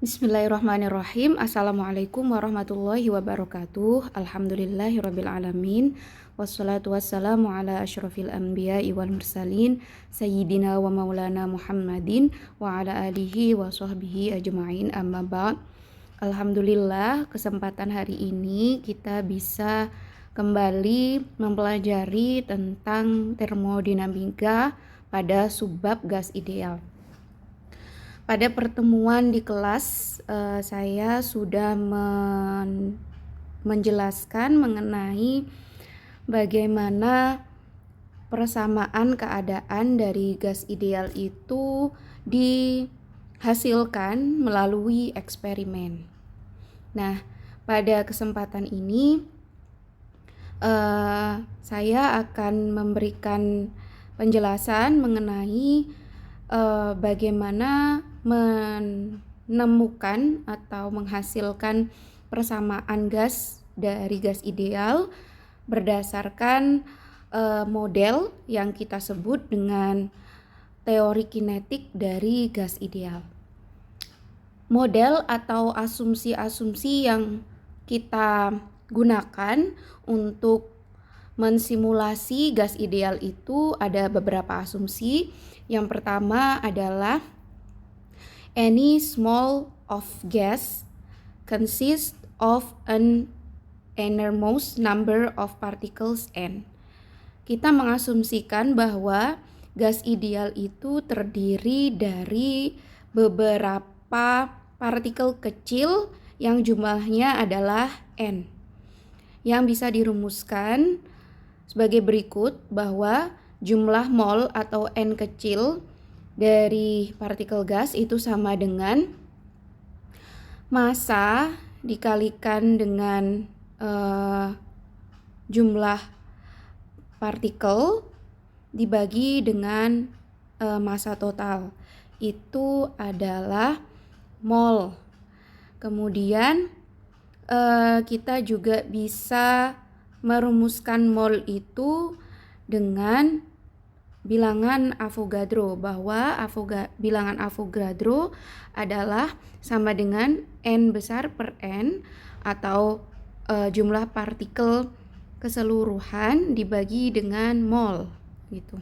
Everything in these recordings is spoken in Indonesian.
Bismillahirrahmanirrahim. Assalamualaikum warahmatullahi wabarakatuh. Alhamdulillahirabbil alamin. Wassalatu wassalamu ala asyrafil anbiya'i wal mursalin sayyidina wa maulana Muhammadin wa ala alihi wa sahbihi ajma'in, amma ba'd. Alhamdulillah, kesempatan hari ini kita bisa kembali mempelajari tentang termodinamika pada subbab gas ideal. Pada pertemuan di kelas, saya sudah menjelaskan mengenai bagaimana persamaan keadaan dari gas ideal itu dihasilkan melalui eksperimen. Nah, pada kesempatan ini saya akan memberikan penjelasan mengenai bagaimana menemukan atau menghasilkan persamaan gas dari gas ideal berdasarkan model yang kita sebut dengan teori kinetik dari gas ideal. Model atau asumsi-asumsi yang kita gunakan untuk mensimulasi gas ideal itu ada beberapa asumsi. Yang pertama adalah any small of gas consists of an enormous number of particles n. Kita mengasumsikan bahwa gas ideal itu terdiri dari beberapa partikel kecil yang jumlahnya adalah n. Yang bisa dirumuskan sebagai berikut, bahwa jumlah mol atau n kecil dari partikel gas itu sama dengan massa dikalikan dengan jumlah partikel dibagi dengan massa total. Itu adalah mol. Kemudian kita juga bisa merumuskan mol itu dengan bilangan Avogadro, bahwa bilangan Avogadro adalah sama dengan n besar per n atau jumlah partikel keseluruhan dibagi dengan mol gitu.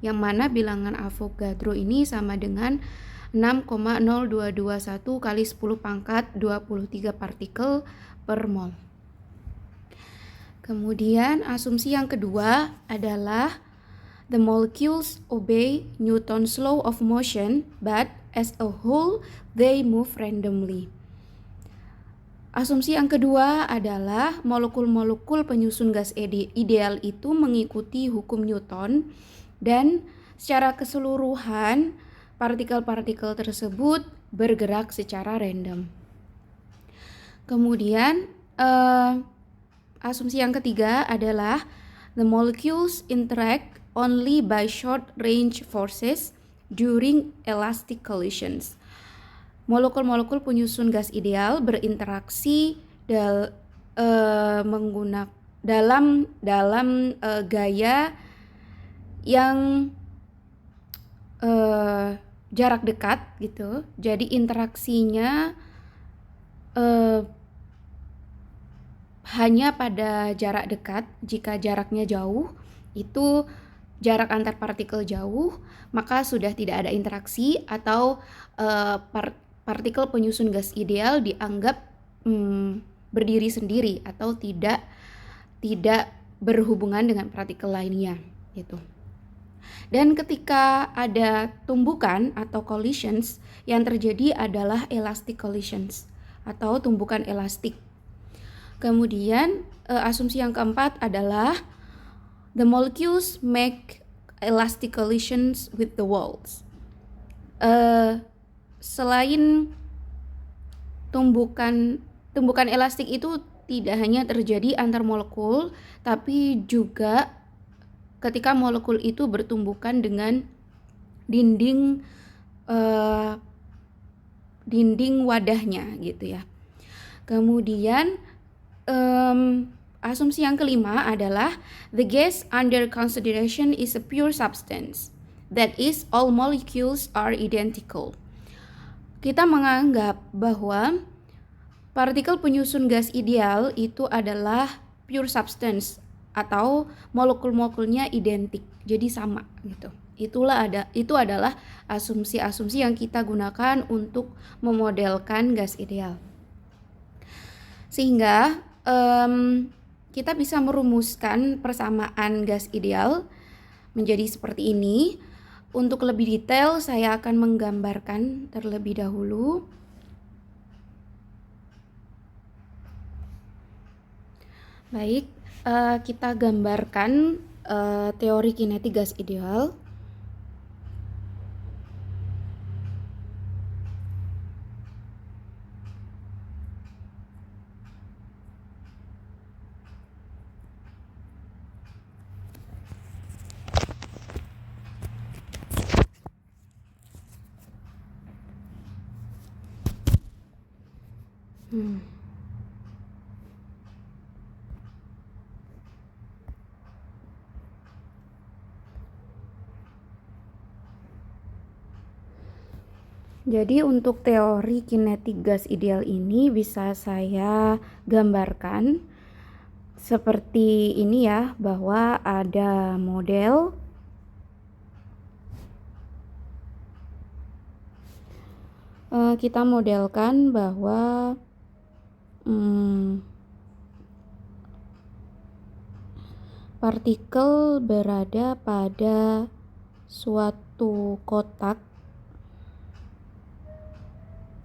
Yang mana bilangan Avogadro ini sama dengan 6,0221 kali 10 pangkat 23 partikel per mol. Kemudian asumsi yang kedua adalah the molecules obey Newton's law of motion, but as a whole they move randomly. Asumsi yang kedua adalah molekul-molekul penyusun gas ideal itu mengikuti hukum Newton, dan secara keseluruhan partikel-partikel tersebut bergerak secara random. Kemudian asumsi yang ketiga adalah the molecules interact only by short range forces during elastic collisions. Molekul-molekul penyusun gas ideal berinteraksi dalam gaya yang jarak dekat gitu. Jadi interaksinya hanya pada jarak dekat. Jika jaraknya jauh, itu jarak antar partikel jauh, maka sudah tidak ada interaksi atau partikel penyusun gas ideal dianggap berdiri sendiri atau tidak berhubungan dengan partikel lainnya gitu. Dan ketika ada tumbukan atau collisions, yang terjadi adalah elastic collisions atau tumbukan elastik. Kemudian asumsi yang keempat adalah the molecules make elastic collisions with the walls. Selain tumbukan elastik itu tidak hanya terjadi antar molekul, tapi juga ketika molekul itu bertumbukan dengan dinding wadahnya gitu ya. Kemudian asumsi yang kelima adalah the gas under consideration is a pure substance. That is, all molecules are identical. kita menganggap bahwa partikel penyusun gas ideal itu adalah pure substance atau molekul-molekulnya identik, jadi sama gitu. Itu adalah asumsi-asumsi yang kita gunakan untuk memodelkan gas ideal. Sehingga kita bisa merumuskan persamaan gas ideal menjadi seperti ini. Untuk lebih detail, saya akan menggambarkan terlebih dahulu. Baik, kita gambarkan teori kinetik gas ideal. Jadi untuk teori kinetik gas ideal ini bisa saya gambarkan seperti ini ya, bahwa ada model kita modelkan bahwa partikel berada pada suatu kotak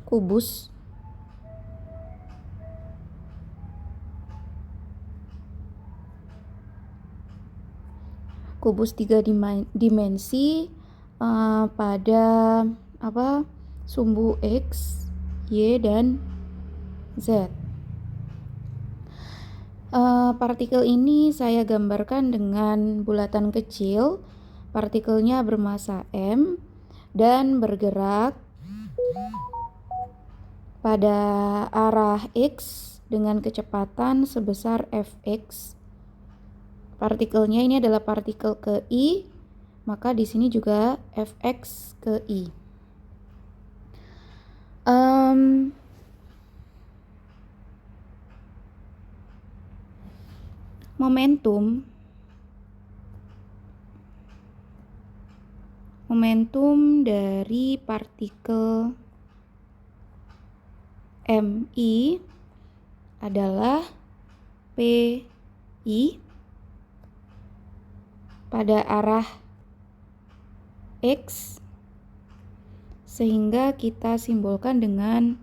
kubus tiga dimensi pada sumbu X, Y, dan Z. Partikel ini saya gambarkan dengan bulatan kecil. Partikelnya bermassa M dan bergerak pada arah X dengan kecepatan sebesar Fx. Partikelnya ini adalah partikel ke I, maka di sini juga Fx ke I. Momentum dari partikel MI adalah PI pada arah X, sehingga kita simbolkan dengan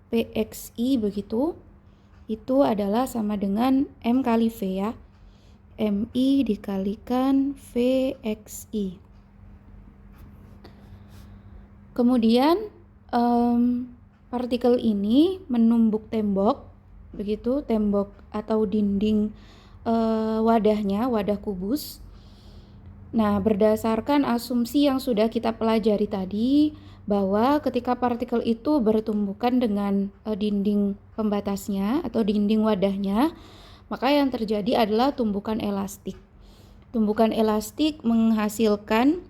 PXI begitu. Itu adalah sama dengan M kali V ya. MI dikalikan VXI. Kemudian partikel ini menumbuk tembok, begitu, tembok atau dinding wadahnya, wadah kubus. Nah, berdasarkan asumsi yang sudah kita pelajari tadi, bahwa ketika partikel itu bertumbukan dengan dinding pembatasnya atau dinding wadahnya, maka yang terjadi adalah tumbukan elastik. Tumbukan elastik menghasilkan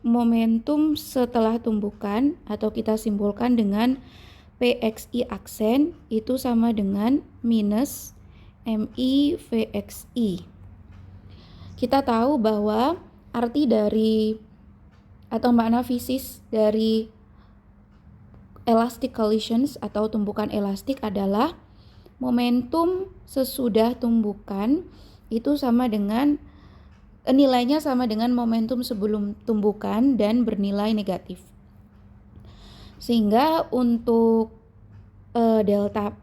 momentum setelah tumbukan, atau kita simbolkan dengan PXI aksen, itu sama dengan minus MI VXI. Kita tahu bahwa arti dari atau makna fisis dari elastic collisions atau tumbukan elastik adalah momentum sesudah tumbukan itu sama dengan nilainya sama dengan momentum sebelum tumbukan dan bernilai negatif. Sehingga untuk delta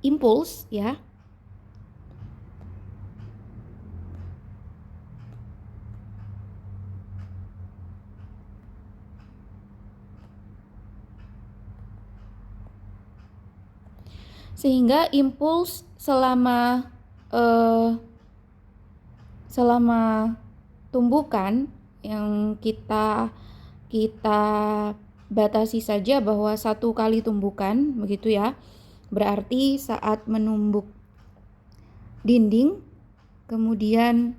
impuls ya, sehingga impuls selama tumbukan yang kita batasi saja bahwa 1 kali tumbukan begitu ya, berarti saat menumbuk dinding kemudian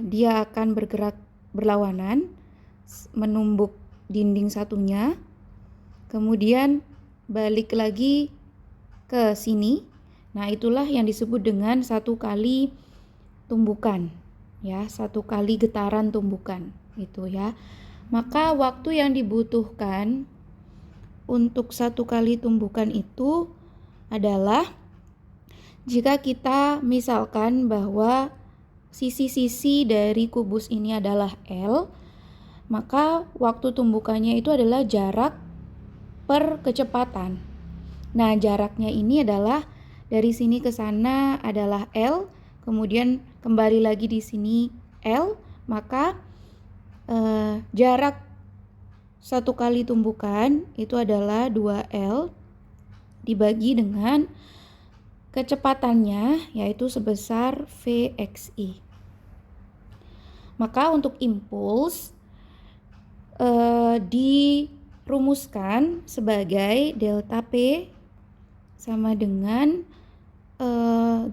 dia akan bergerak berlawanan menumbuk dinding satunya, kemudian balik lagi ke sini. Nah, itulah yang disebut dengan satu kali tumbukan, ya, satu kali getaran tumbukan, itu ya. Maka waktu yang dibutuhkan untuk satu kali tumbukan itu adalah jika kita misalkan bahwa sisi-sisi dari kubus ini adalah L, maka waktu tumbukannya itu adalah jarak per kecepatan. Nah, jaraknya ini adalah dari sini ke sana adalah L, kemudian kembali lagi di sini L, maka jarak satu kali tumbukan itu adalah 2L dibagi dengan kecepatannya, yaitu sebesar Vxi. Maka untuk impuls dirumuskan sebagai delta P sama dengan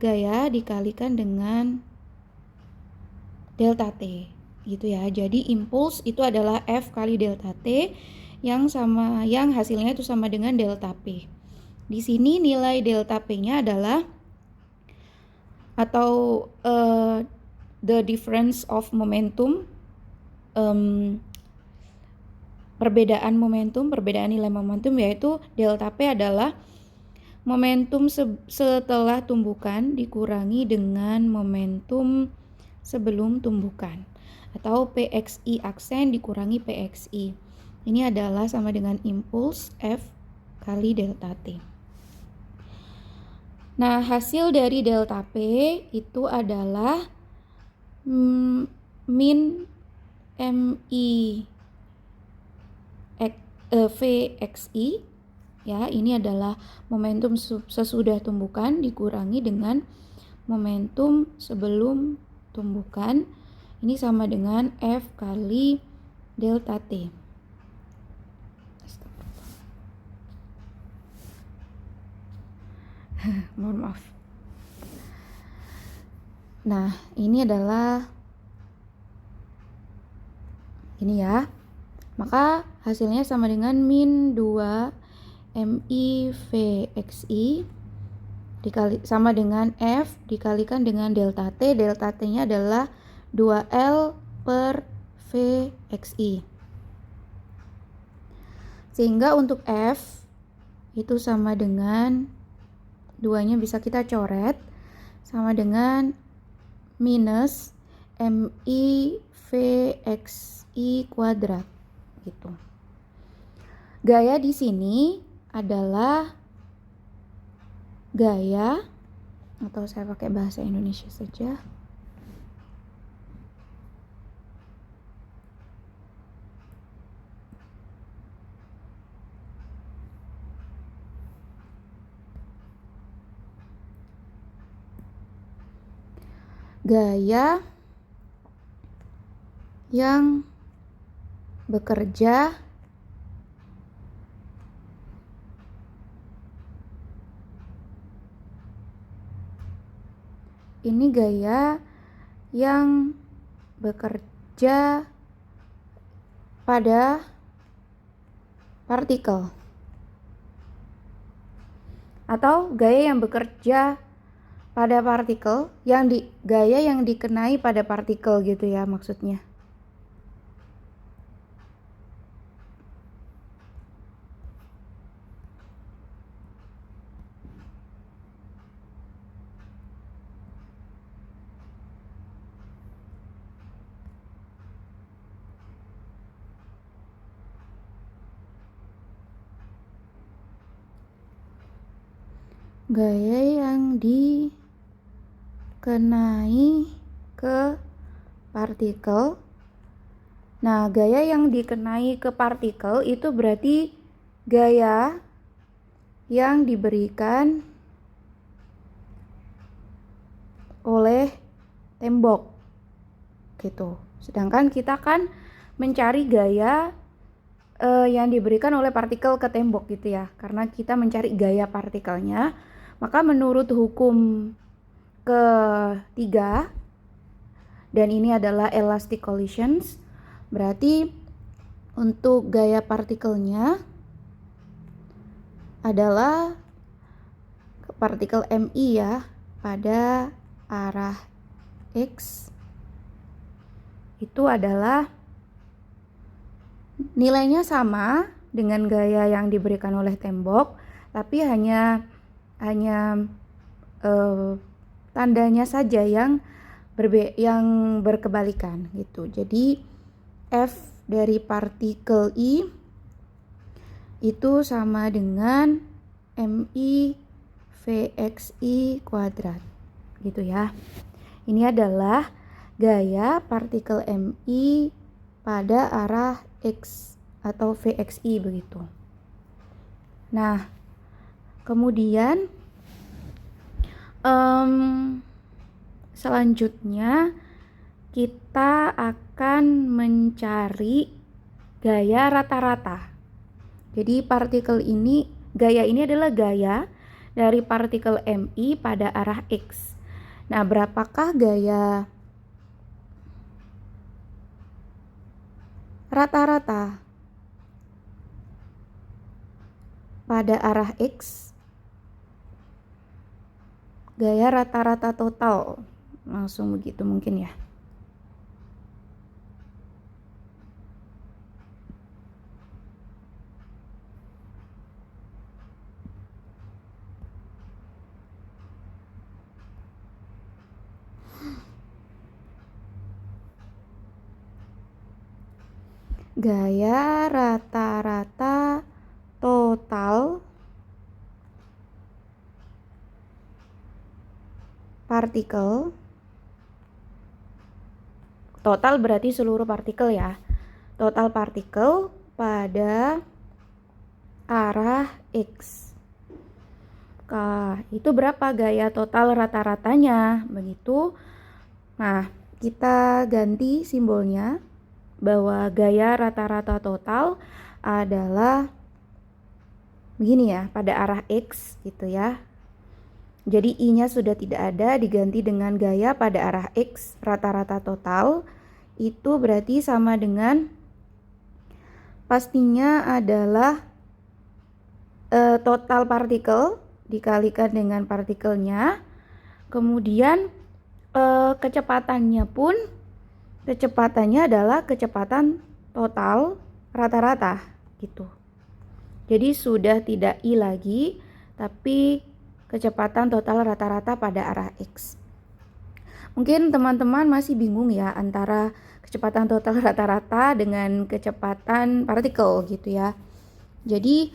gaya dikalikan dengan delta T, gitu ya. Jadi impuls itu adalah F kali delta T yang hasilnya itu sama dengan delta P. Di sini nilai delta P-nya adalah atau the difference of momentum, perbedaan nilai momentum, yaitu delta P adalah momentum setelah tumbukan dikurangi dengan momentum sebelum tumbukan, atau Pxi aksen dikurangi Pxi. Ini adalah sama dengan impuls F kali delta T. Nah, hasil dari delta P itu adalah min Mi Vxi, ya, ini adalah momentum sesudah tumbukan dikurangi dengan momentum sebelum tumbukan. Ini sama dengan F kali delta T. Mohon maaf. Nah, ini adalah ini ya. Maka hasilnya sama dengan min 2 Mi Vxi sama dengan F dikalikan dengan delta T. Delta T-nya adalah 2L per Vxi. Sehingga untuk F itu sama dengan 2-nya bisa kita coret sama dengan minus Mi Vxi kuadrat, gitu. Gaya di sini adalah gaya, atau saya pakai bahasa Indonesia saja. Gaya yang bekerja ini gaya yang bekerja pada partikel, atau gaya yang bekerja pada partikel gaya yang dikenai pada partikel, gitu ya maksudnya. Gaya yang dikenai ke partikel. Nah, gaya yang dikenai ke partikel itu berarti gaya yang diberikan oleh tembok, gitu. Sedangkan kita kan mencari gaya yang diberikan oleh partikel ke tembok, gitu ya. Karena kita mencari gaya partikelnya, maka menurut hukum ketiga, dan ini adalah elastic collisions, berarti Untuk gaya partikelnya adalah partikel MI ya, pada arah X itu adalah nilainya sama dengan gaya yang diberikan oleh tembok, tapi hanya tandanya saja yang berkebalikan gitu. Jadi F dari partikel I itu sama dengan MI VXI kuadrat gitu ya. Ini adalah gaya partikel MI pada arah X atau VXI begitu. Nah, kemudian selanjutnya kita akan mencari gaya rata-rata. Jadi partikel ini, gaya ini adalah gaya dari partikel MI pada arah X. Nah, berapakah gaya rata-rata pada arah X? Gaya rata-rata total, langsung begitu mungkin ya. Gaya rata-rata total partikel, total berarti seluruh partikel ya, total partikel pada arah X. Itu berapa gaya total rata-ratanya begitu. Nah, kita ganti simbolnya bahwa gaya rata-rata total adalah begini ya, pada arah X gitu ya. Jadi I-nya sudah tidak ada, diganti dengan gaya pada arah X rata-rata total. Itu berarti sama dengan, pastinya adalah total partikel dikalikan dengan partikelnya. Kemudian kecepatannya pun, kecepatannya adalah kecepatan total rata-rata gitu. Jadi sudah tidak I lagi, tapi kecepatan total rata-rata pada arah X. Mungkin teman-teman masih bingung ya antara kecepatan total rata-rata dengan kecepatan partikel gitu ya. Jadi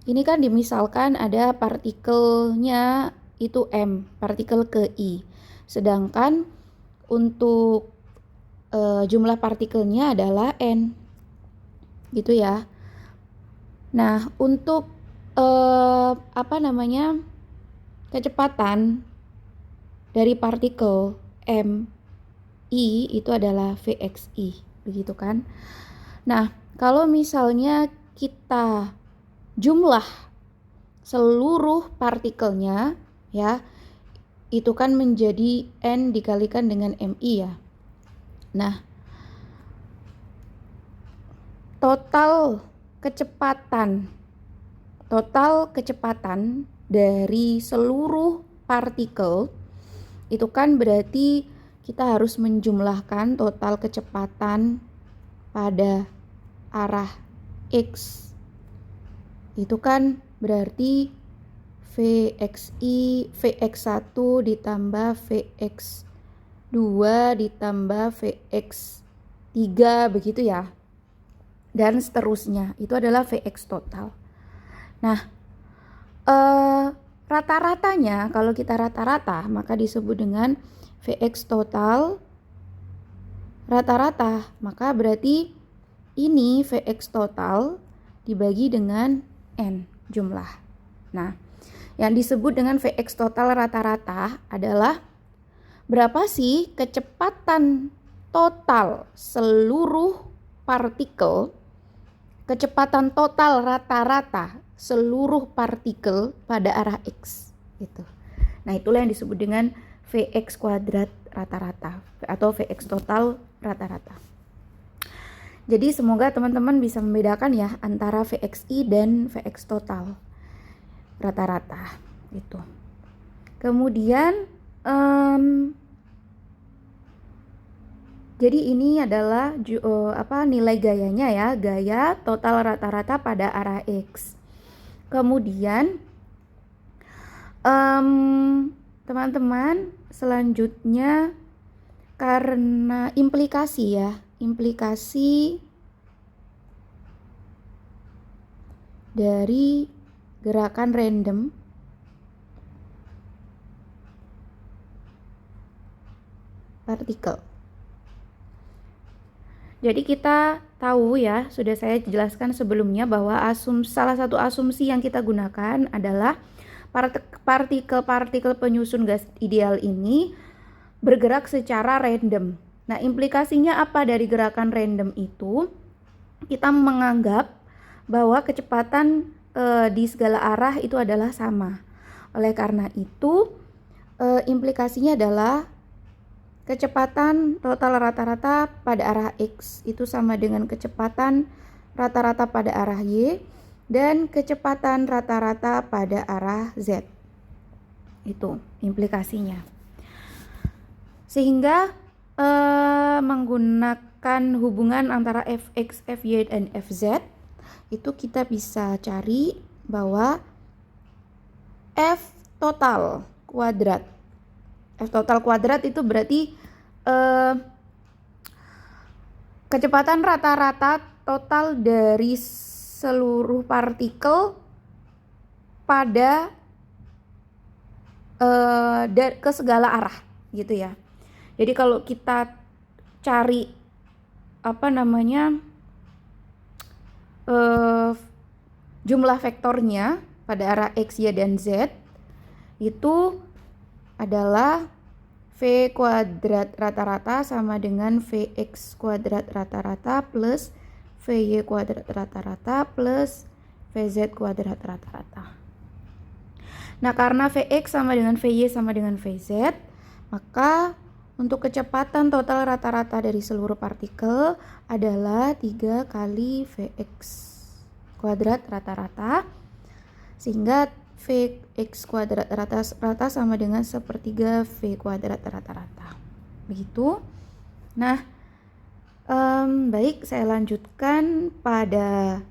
ini kan dimisalkan ada partikelnya itu M, partikel ke I. Sedangkan untuk jumlah partikelnya adalah N gitu ya. Nah, untuk kecepatan dari partikel M I itu adalah VXI, begitu kan? Nah, kalau misalnya kita jumlah seluruh partikelnya ya, itu kan menjadi N dikalikan dengan MI ya. Nah, total kecepatan dari seluruh partikel itu kan berarti kita harus menjumlahkan total kecepatan pada arah X. Itu kan berarti Vx1 ditambah Vx2 ditambah Vx3 begitu ya. Dan seterusnya, itu adalah Vx total. Nah, rata-ratanya kalau kita rata-rata maka disebut dengan Vx total rata-rata. Maka berarti ini Vx total dibagi dengan N jumlah. Nah, yang disebut dengan Vx total rata-rata adalah berapa sih kecepatan total seluruh partikel, kecepatan total rata-rata seluruh partikel pada arah X gitu. Nah, itulah yang disebut dengan Vx kuadrat rata-rata atau Vx total rata-rata. Jadi semoga teman-teman bisa membedakan ya antara VXI dan VX total rata-rata itu. Kemudian jadi ini adalah nilai gayanya ya, gaya total rata-rata pada arah X. Kemudian teman-teman selanjutnya karena implikasi ya, implikasi dari gerakan random partikel. Jadi kita tahu ya, sudah saya jelaskan sebelumnya bahwa salah satu asumsi yang kita gunakan adalah partikel-partikel penyusun gas ideal ini bergerak secara random. Nah, implikasinya apa dari gerakan random itu? Kita menganggap bahwa kecepatan di segala arah itu adalah sama. Oleh karena itu, implikasinya adalah kecepatan total rata-rata pada arah X itu sama dengan kecepatan rata-rata pada arah Y dan kecepatan rata-rata pada arah Z. Itu implikasinya. Sehingga menggunakan hubungan antara Fx, Fy, dan Fz itu kita bisa cari bahwa F total kuadrat itu berarti kecepatan rata-rata total dari seluruh partikel pada ke segala arah gitu ya. Jadi kalau kita cari jumlah vektornya pada arah X, Y, dan Z itu adalah V kuadrat rata-rata sama dengan Vx kuadrat rata-rata plus Vy kuadrat rata-rata plus Vz kuadrat rata-rata. Nah, karena Vx sama dengan Vy sama dengan Vz, maka untuk kecepatan total rata-rata dari seluruh partikel adalah 3 kali Vx kuadrat rata-rata, sehingga Vx kuadrat rata-rata sama dengan 1/3 V kuadrat rata-rata. Begitu. Nah, baik, saya lanjutkan pada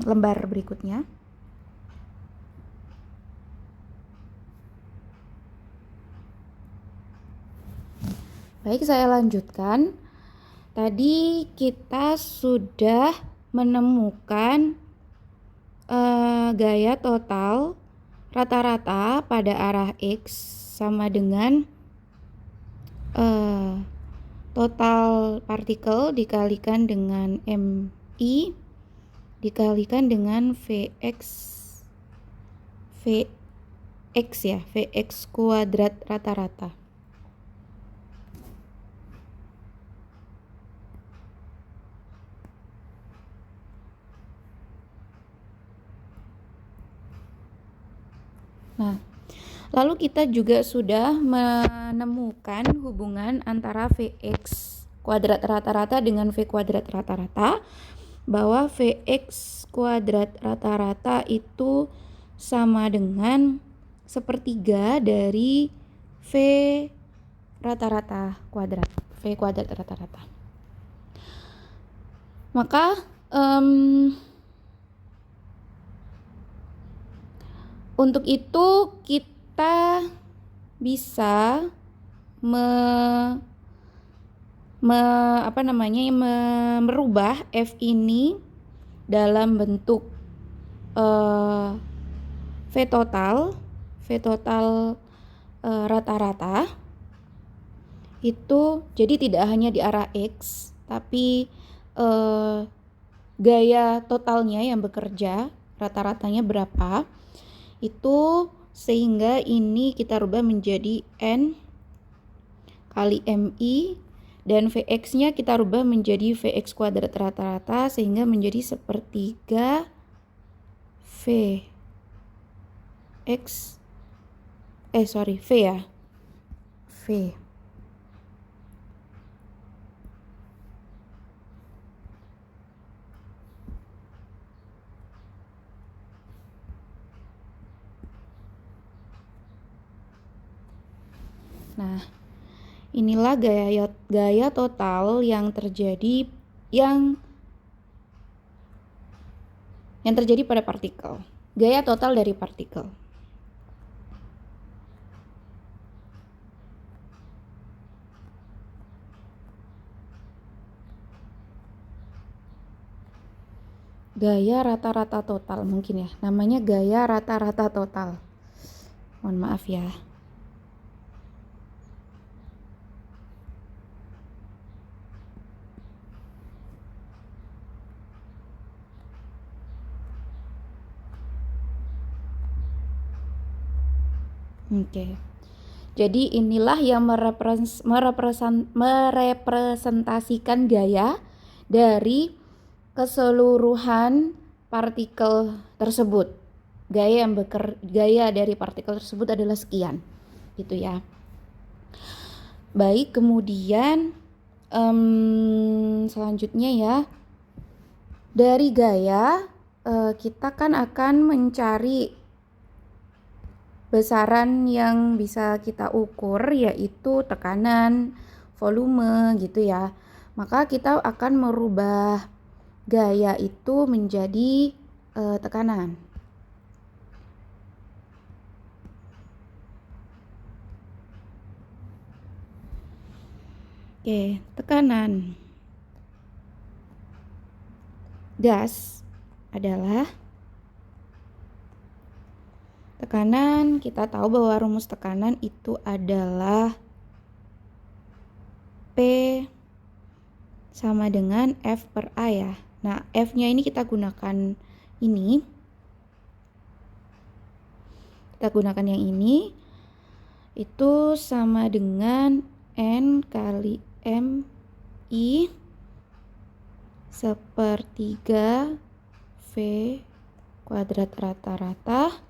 lembar berikutnya. Baik, saya lanjutkan. Tadi kita sudah menemukan gaya total rata-rata pada arah X sama dengan total partikel dikalikan dengan MI dikalikan dengan Vx ya, Vx kuadrat rata-rata. Nah, lalu kita juga sudah menemukan hubungan antara Vx kuadrat rata-rata dengan V kuadrat rata-rata, bahwa Vx kuadrat rata-rata itu sama dengan 1/3 dari V rata-rata kuadrat, V kuadrat rata-rata. Maka untuk itu kita bisa merubah F ini dalam bentuk V total rata-rata itu, jadi tidak hanya di arah X tapi gaya totalnya yang bekerja rata-ratanya berapa itu, sehingga ini kita rubah menjadi N kali MI dan Vx nya kita rubah menjadi Vx kuadrat rata-rata sehingga menjadi 1/3 V ya, V Nah, inilah gaya total yang terjadi pada partikel. Gaya total dari partikel. Gaya rata-rata total mungkin ya. Namanya gaya rata-rata total. Mohon maaf ya. Oke. Jadi inilah yang merepresentasikan gaya dari keseluruhan partikel tersebut. Gaya dari partikel tersebut adalah sekian, gitu ya. Baik, kemudian selanjutnya ya, dari gaya kita kan akan mencari besaran yang bisa kita ukur, yaitu tekanan, volume gitu ya. Maka kita akan merubah gaya itu menjadi tekanan. Oke, tekanan gas adalah tekanan. Kita tahu bahwa rumus tekanan itu adalah P sama dengan F per A ya. Nah, F-nya ini kita gunakan ini. Kita gunakan yang ini. Itu sama dengan N kali M I sepertiga V kuadrat rata-rata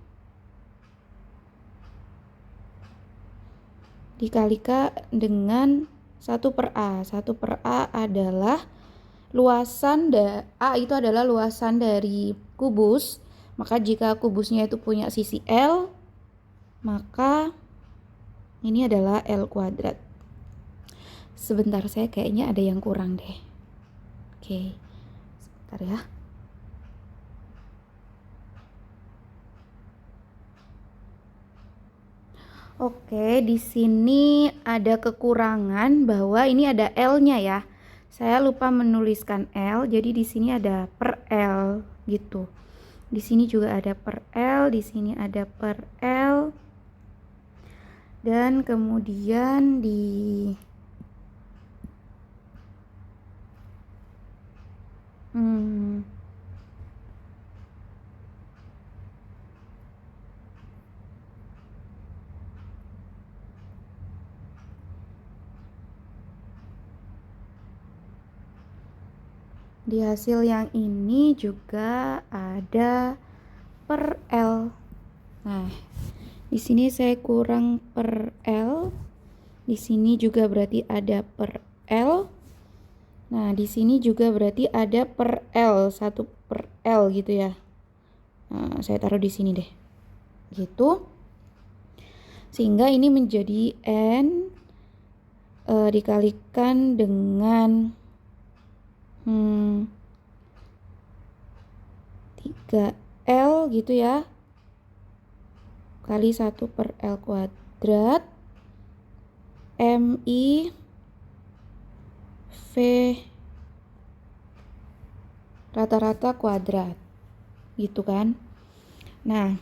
dikalikan dengan 1 per A. 1 per A adalah luasan A itu adalah luasan dari kubus. Maka jika kubusnya itu punya sisi L, maka ini adalah L kuadrat. Sebentar, saya kayaknya ada yang kurang deh. Oke, sebentar ya. Oke, di sini ada kekurangan bahwa ini ada L-nya ya. Saya lupa menuliskan L, jadi di sini ada per L gitu. Di sini juga ada per L, di sini ada per L. Dan kemudian di hasil yang ini juga ada per L. Nah, di sini saya kurang per L. Di sini juga berarti ada per L. Nah, di sini juga berarti ada per L, 1 per L gitu ya. Nah, saya taruh di sini deh. Gitu. Sehingga ini menjadi N dikalikan dengan 3L gitu ya. Kali 1 per L kuadrat MI V rata-rata kuadrat gitu kan. Nah,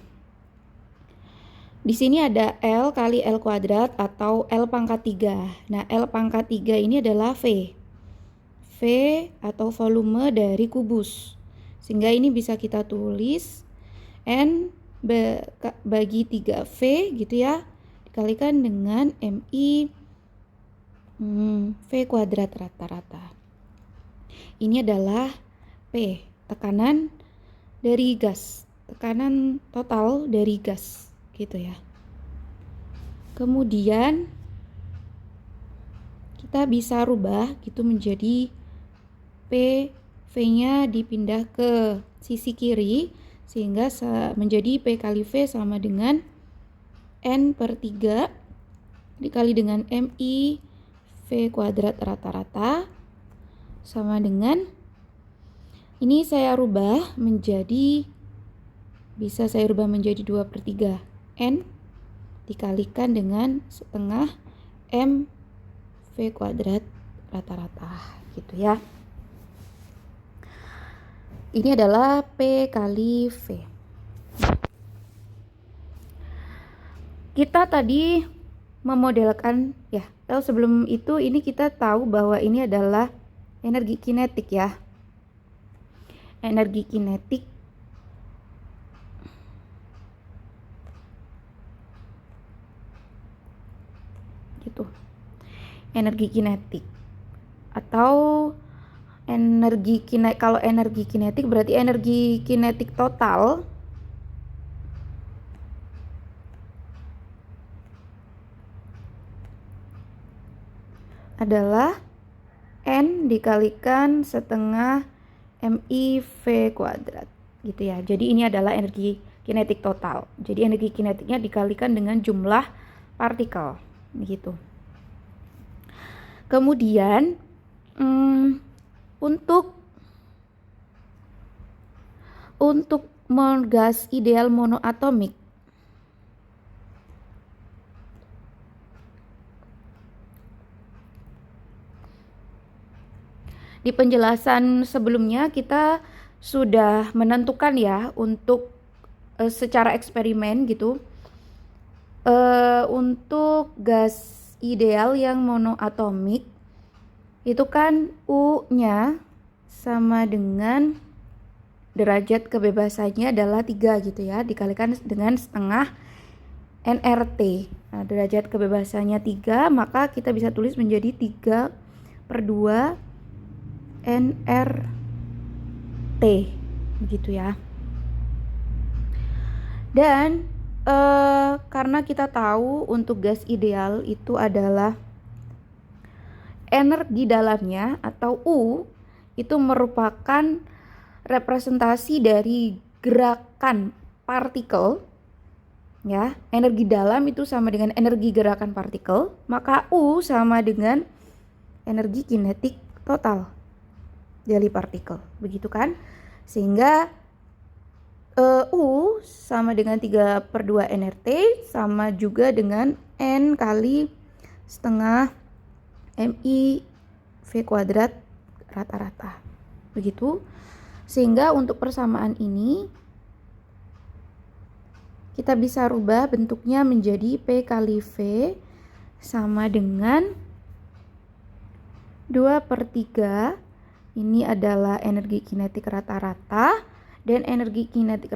di sini ada L kali L kuadrat atau L pangkat 3. Nah, L pangkat 3 ini adalah V atau volume dari kubus. Sehingga ini bisa kita tulis N bagi 3V gitu ya, dikalikan dengan MI V kuadrat rata-rata. Ini adalah P, tekanan dari gas, tekanan total dari gas gitu ya. Kemudian kita bisa rubah gitu menjadi V-nya dipindah ke sisi kiri sehingga menjadi P kali V sama dengan N per 3 dikali dengan MI V kuadrat rata-rata sama dengan, ini saya rubah menjadi, bisa saya rubah menjadi 2/3 N dikalikan dengan setengah M V kuadrat rata-rata gitu ya. Ini adalah P kali V. Kita tadi memodelkan ya, sebelum itu ini kita tahu bahwa ini adalah energi kinetik ya. Energi kinetik gitu. Energi kinetik atau energi kinetik, kalau energi kinetik berarti energi kinetik total adalah N dikalikan setengah MI V kuadrat gitu ya. Jadi ini adalah energi kinetik total. Jadi energi kinetiknya dikalikan dengan jumlah partikel gitu. Kemudian untuk gas ideal monoatomik, di penjelasan sebelumnya kita sudah menentukan ya untuk secara eksperimen gitu, untuk gas ideal yang monoatomik itu kan U-nya sama dengan derajat kebebasannya adalah 3 gitu ya, dikalikan dengan setengah nRT. Nah, derajat kebebasannya 3, maka kita bisa tulis menjadi 3/2 nRT begitu ya. Dan karena kita tahu untuk gas ideal itu adalah energi dalamnya atau U itu merupakan representasi dari gerakan partikel ya. Energi dalam itu sama dengan energi gerakan partikel, maka U sama dengan energi kinetik total dari partikel, begitu kan? Sehingga U sama dengan 3/2 nRT sama juga dengan N kali setengah MI V kuadrat rata-rata, begitu. Sehingga untuk persamaan ini kita bisa rubah bentuknya menjadi P kali V sama dengan 2/3. Ini adalah energi kinetik rata-rata, dan energi kinetik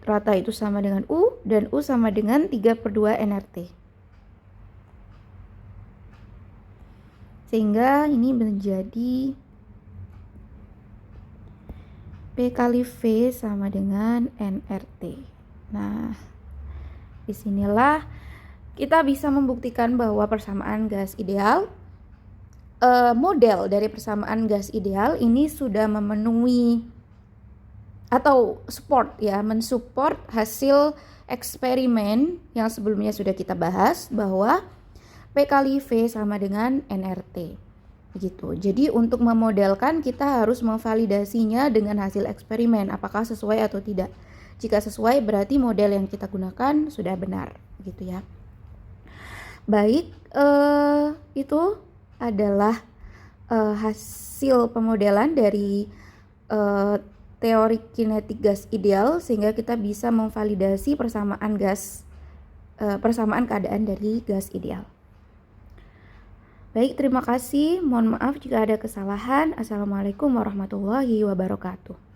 rata itu sama dengan U, dan U sama dengan 3/2 nRT. Sehingga ini menjadi P kali V sama dengan nRT. Nah, disinilah kita bisa membuktikan bahwa persamaan gas ideal, model dari persamaan gas ideal ini sudah memenuhi atau mensupport hasil eksperimen yang sebelumnya sudah kita bahas bahwa P kali V sama dengan nRT. Begitu. Jadi untuk memodelkan kita harus memvalidasinya dengan hasil eksperimen apakah sesuai atau tidak. Jika sesuai berarti model yang kita gunakan sudah benar, gitu ya. Baik, itu adalah hasil pemodelan dari teori kinetik gas ideal, sehingga kita bisa memvalidasi persamaan keadaan dari gas ideal. Baik, terima kasih. Mohon maaf jika ada kesalahan. Assalamualaikum warahmatullahi wabarakatuh.